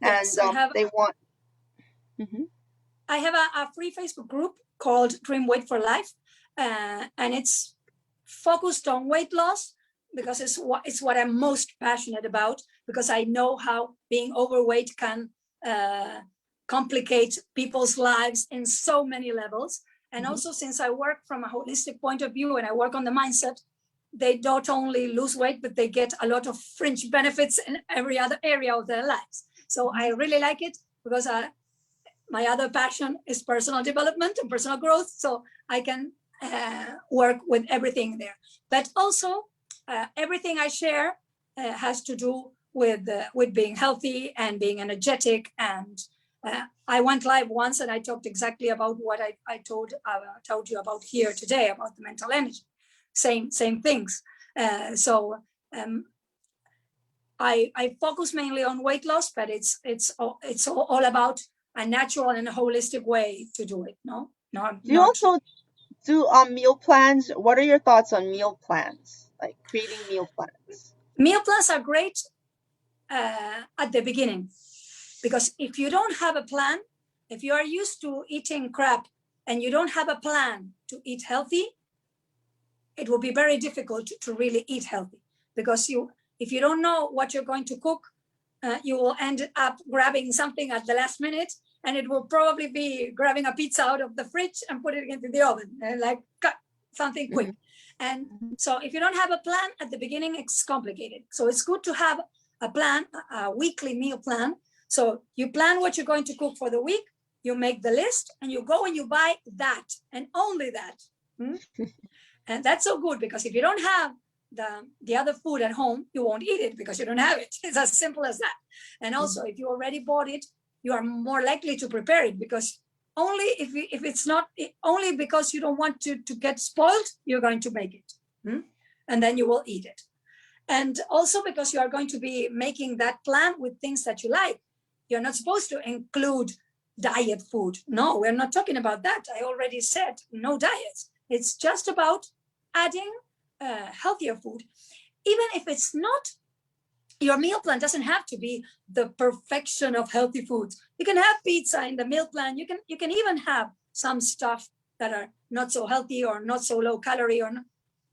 yes, and they want. I have a free Facebook group called Dream Weight for Life, and it's focused on weight loss, because it's what I'm most passionate about, because I know how being overweight can complicate people's lives in so many levels. And also, since I work from a holistic point of view and I work on the mindset, they don't only lose weight, but they get a lot of fringe benefits in every other area of their lives. So I really like it, because my other passion is personal development and personal growth. So I can work with everything there. But also, everything I share has to do with being healthy and being energetic. And I went live once and I talked exactly about what I told you about here today, about the mental energy. Same things. So I focus mainly on weight loss, but it's all about a natural and a holistic way to do it. No, Do you also do meal plans. What are your thoughts on meal plans? Like creating meal plans? Meal plans are great at the beginning, because if you don't have a plan, if you are used to eating crap and you don't have a plan to eat healthy, it will be very difficult to really eat healthy, because if you don't know what you're going to cook, you will end up grabbing something at the last minute, and it will probably be grabbing a pizza out of the fridge and put it into the oven, and like cut something quick. And so if you don't have a plan at the beginning, it's complicated. So it's good to have a plan, a weekly meal plan. So you plan what you're going to cook for the week, you make the list, and you go and you buy that and only that. And that's so good, because if you don't have the other food at home, you won't eat it because you don't have it. It's as simple as that. And also, if you already bought it, you are more likely to prepare it, because only if it's not, only because you don't want to get spoiled, you're going to make it. And then you will eat it. And also because you are going to be making that plan with things that you like. You're not supposed to include diet food. No, we're not talking about that. I already said no diets. It's just about adding healthier food. Even if it's not, your meal plan doesn't have to be the perfection of healthy foods. You can have pizza in the meal plan. You can even have some stuff that are not so healthy or not so low calorie, or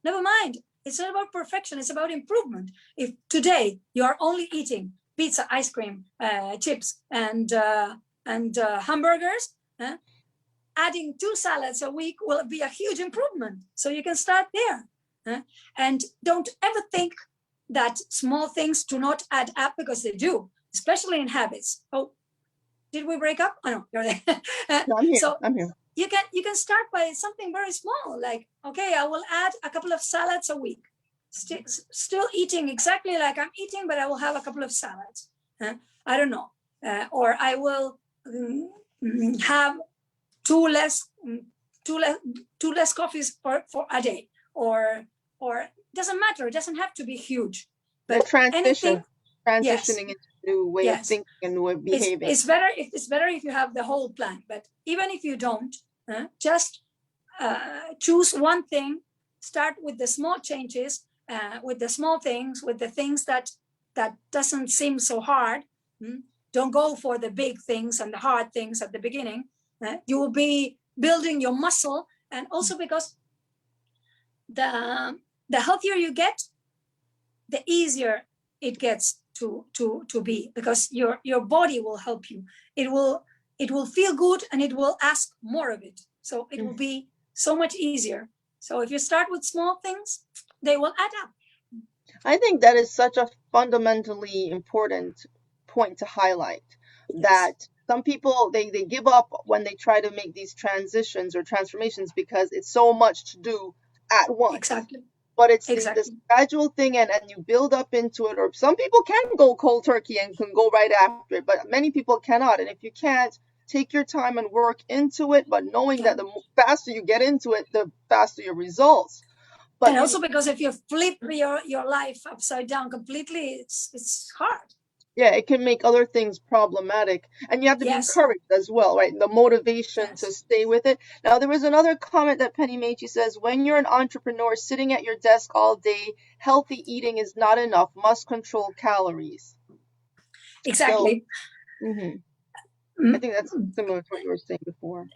never mind. It's not about perfection. It's about improvement. If today you are only eating pizza, ice cream, chips, and hamburgers, adding 2 salads a week will be a huge improvement. So you can start there. And don't ever think that small things do not add up, because they do, especially in habits. Oh, did we break up? Oh no, you're there. No, I'm here. So I'm here. you can start by something very small, like, okay, I will add a couple of salads a week. Still eating exactly like I'm eating, but I will have a couple of salads. I don't know. Or I will have two less coffees for a day, or doesn't matter. It doesn't have to be huge, but transitioning yes, into a new way of thinking and new way of behaving. It's better if you have the whole plan. But even if you don't, just choose one thing. Start with the small changes, with the small things, with the things that doesn't seem so hard. Don't go for the big things and the hard things at the beginning. You will be building your muscle, and also because the healthier you get, the easier it gets to be, because your body will help you. It will feel good, and it will ask more of it. So it will be so much easier. So if you start with small things, they will add up. I think that is such a fundamentally important point to highlight. Yes. That some people they give up when they try to make these transitions or transformations, because it's so much to do at once. Exactly. But it's exactly. the gradual thing, and you build up into it. Or some people can go cold turkey and can go right after it, but many people cannot. And if you can't, take your time and work into it, but knowing that the faster you get into it, the faster your results. But and also because if you flip your life upside down completely, it's hard. Yeah, it can make other things problematic. And you have to be encouraged as well, right? The motivation to stay with it. Now, there was another comment that Penny made. She says, when you're an entrepreneur sitting at your desk all day, healthy eating is not enough. Must control calories. Exactly. So, I think that's similar to what you were saying before.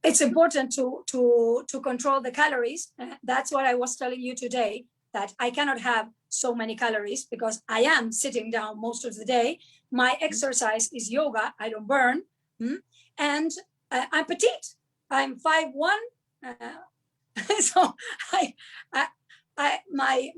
It's important to control the calories. That's what I was telling you today, that I cannot have so many calories because I am sitting down most of the day. My exercise is yoga. I don't burn. And I'm petite. I'm 5'1". So my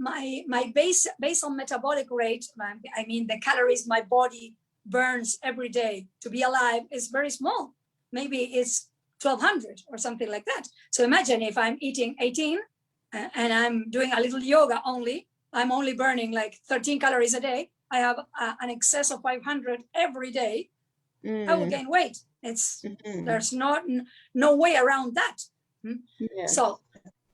basal metabolic rate, I mean the calories my body burns every day to be alive, is very small. Maybe it's 1,200 or something like that. So imagine if I'm eating 18 and I'm doing a little yoga only, I'm only burning like 13 calories a day. I have an excess of 500 every day. I will gain weight. There's no way around that. So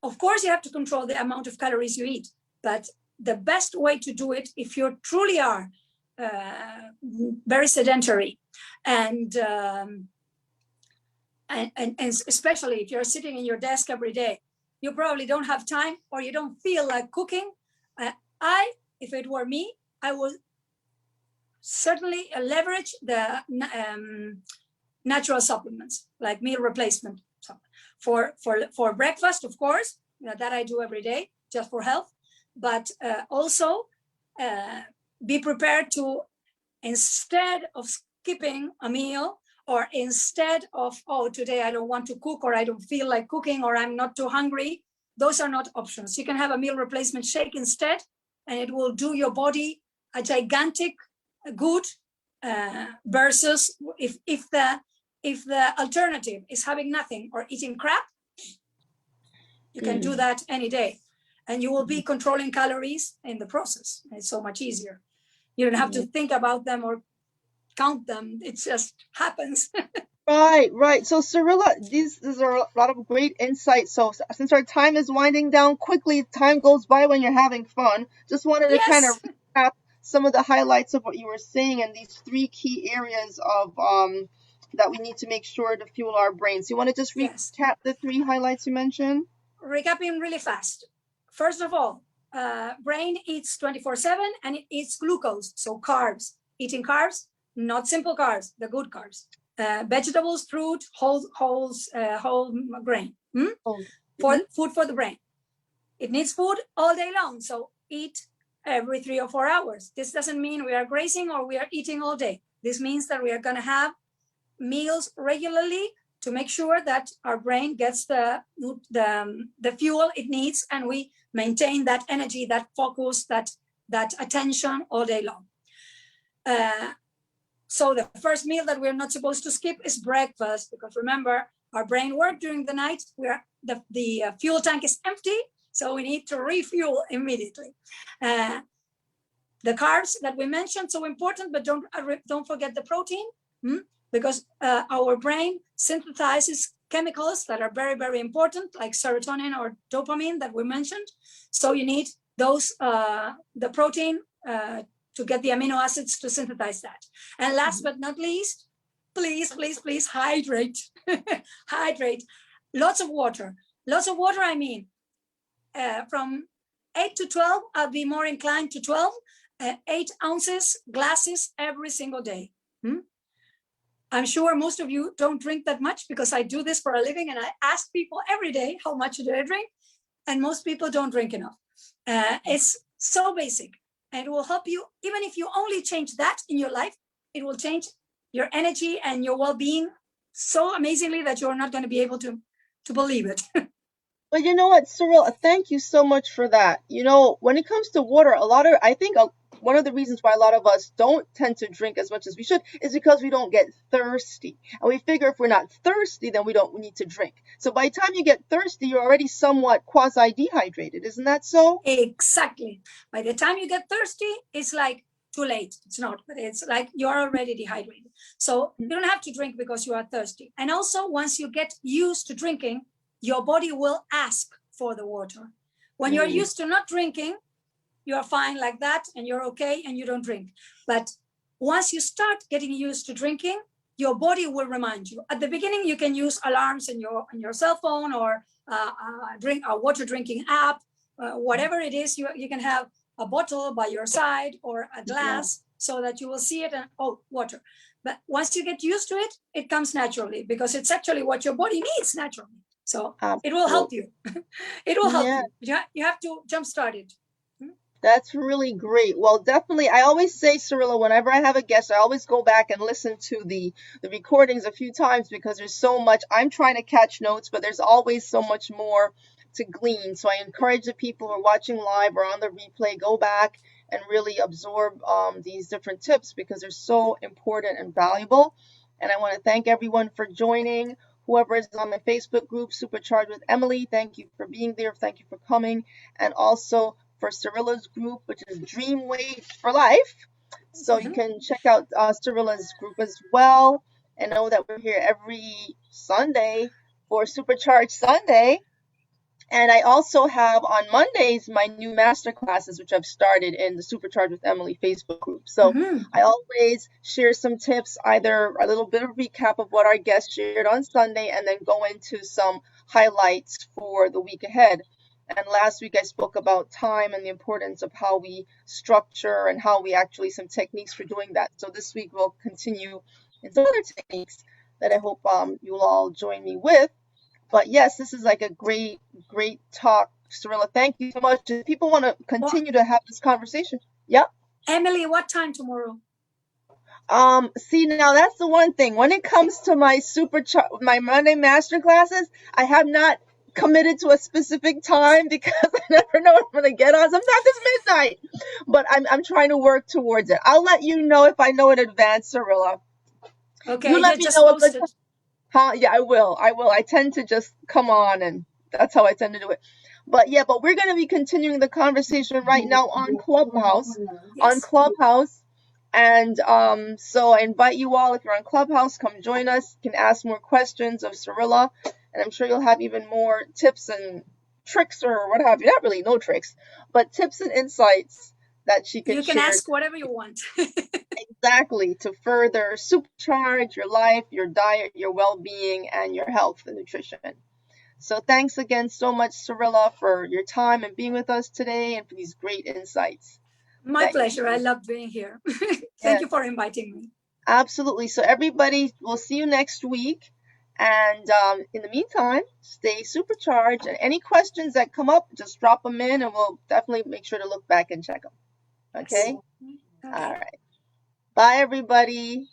of course you have to control the amount of calories you eat, but the best way to do it, if you truly are very sedentary and and especially if you're sitting in your desk every day, you probably don't have time or you don't feel like cooking. If it were me, I would certainly leverage the natural supplements like meal replacement. So for breakfast, of course, that I do every day just for health, but also be prepared to, instead of skipping a meal, or instead of, oh, today I don't want to cook, or I don't feel like cooking, or I'm not too hungry, those are not options. You can have a meal replacement shake instead, and it will do your body a gigantic good, versus if the alternative is having nothing or eating crap. You can do that any day, and you will be controlling calories in the process. It's so much easier. You don't have to think about them or count them. It just happens. Right. So Cirila, these are a lot of great insights. So since our time is winding down quickly, time goes by when you're having fun. Just wanted to kind of Yes. recap some of the highlights of what you were saying and these three key areas of that we need to make sure to fuel our brains. You want to just Yes. recap the three highlights you mentioned? Recapping really fast. First of all, brain eats 24/7 and it eats glucose, so carbs. Eating carbs, not simple carbs, the good carbs. Vegetables, fruit, whole grain. For food for the brain. It needs food all day long, so eat every 3 or 4 hours. This doesn't mean we are grazing or we are eating all day. This means that we are going to have meals regularly to make sure that our brain gets the fuel it needs, and we maintain that energy, that focus, that attention all day long. So the first meal that we're not supposed to skip is breakfast, because remember, our brain works during the night. The fuel tank is empty, so we need to refuel immediately. The carbs that we mentioned, so important, but don't forget the protein, because our brain synthesizes chemicals that are very, very important, like serotonin or dopamine that we mentioned. So you need those, the protein, to get the amino acids to synthesize that. And last but not least, please hydrate. Hydrate. Lots of water. I mean, from 8 to 12, I'll be more inclined to 12. 8 ounces glasses every single day. I'm sure most of you don't drink that much, because I do this for a living and I ask people every day, how much do I drink? And most people don't drink enough. It's so basic, and it will help you. Even if you only change that in your life, it will change your energy and your well-being so amazingly that you're not going to be able to believe it. Well, you know what, Cyril, thank you so much for that. When it comes to water, I think one of the reasons why a lot of us don't tend to drink as much as we should is because we don't get thirsty. And we figure if we're not thirsty, then we need to drink. So by the time you get thirsty, you're already somewhat quasi-dehydrated. Isn't that so? Exactly. By the time you get thirsty, it's like too late. It's not, but it's like you're already dehydrated. So you don't have to drink because you are thirsty. And also, once you get used to drinking, your body will ask for the water. When you're used to not drinking, you're fine like that and you're okay and you don't drink. But once you start getting used to drinking, your body will remind you. At the beginning, you can use alarms in your cell phone, or a water drinking app, whatever it is. You can have a bottle by your side or a glass, so that you will see it and, oh, water. But once you get used to it, it comes naturally, because it's actually what your body needs naturally. So it will help you. It will help you. You have to jumpstart it. That's really great. Well, definitely, I always say, Cirila, whenever I have a guest, I always go back and listen to the recordings a few times, because there's so much. I'm trying to catch notes, but there's always so much more to glean. So I encourage the people who are watching live or on the replay, go back and really absorb these different tips, because they're so important and valuable. And I want to thank everyone for joining. Whoever is on my Facebook group, Supercharged with Emily, thank you for being there. Thank you for coming. And also for Cirila's group, which is Dream Weight for Life. So you can check out Cirila's group as well. And know that we're here every Sunday for Supercharged Sunday. And I also have on Mondays my new master classes, which I've started in the Supercharge with Emily Facebook group. So I always share some tips, either a little bit of recap of what our guest shared on Sunday, and then go into some highlights for the week ahead. And last week I spoke about time and the importance of how we structure and how we actually some techniques for doing that. So this week we'll continue in some other techniques that I hope you'll all join me with. But yes, this is like a great, great talk, Cirila. Thank you so much. If people want to continue to have this conversation, yeah. Emily, what time tomorrow? See, now that's the one thing. When it comes to my Monday master classes, I have not committed to a specific time because I never know what I'm gonna get on. Sometimes it's midnight, but I'm trying to work towards it. I'll let you know if I know in advance, Cirila. Okay, You let me just know post it. Huh? Yeah, I will. I will. I tend to just come on, and that's how I tend to do it. But yeah, but we're going to be continuing the conversation right now on Clubhouse. On Yes. Clubhouse. And so I invite you all, if you're on Clubhouse, come join us. You can ask more questions of Cirila, and I'm sure you'll have even more tips and tricks or what have you. Not really no tricks, but tips and insights that she can You can share. ask whatever you want. Exactly, to further supercharge your life, your diet, your well-being, and your health and nutrition. So thanks again so much, Cirila, for your time and being with us today and for these great insights. My pleasure. I love being here. Thank Yes, you for inviting me. absolutely. So everybody, we'll see you next week. And in the meantime, stay supercharged. And any questions that come up, just drop them in and we'll definitely make sure to look back and check them. Okay? Yes. Okay. All right. Bye, everybody.